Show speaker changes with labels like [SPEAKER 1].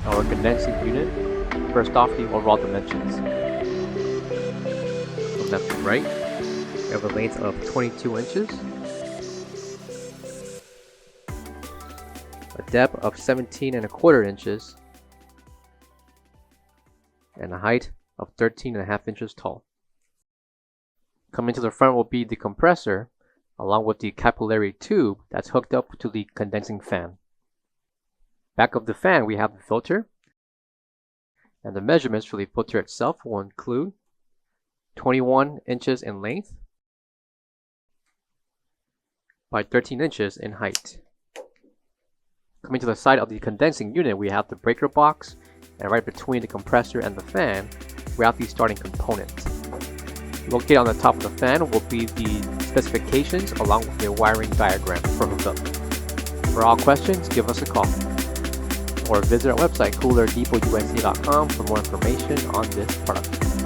[SPEAKER 1] our condensing unit. First off, the overall dimensions. From left to right, we have a length of 22 inches, a depth of 17.25 inches, and a height of 13.5 inches tall. Coming to the front will be the compressor, along with the capillary tube that's hooked up to the condensing fan. Back of the fan we have the filter, and the measurements for the filter itself will include 21 inches in length by 13 inches in height. Coming to the side of the condensing unit, we have the breaker box, and right between the compressor and the fan we have the starting component. Located on the top of the fan will be the specifications along with the wiring diagram for hookup. For all questions, give us a call or visit our website coolerdepotUSA.com for more information on this product.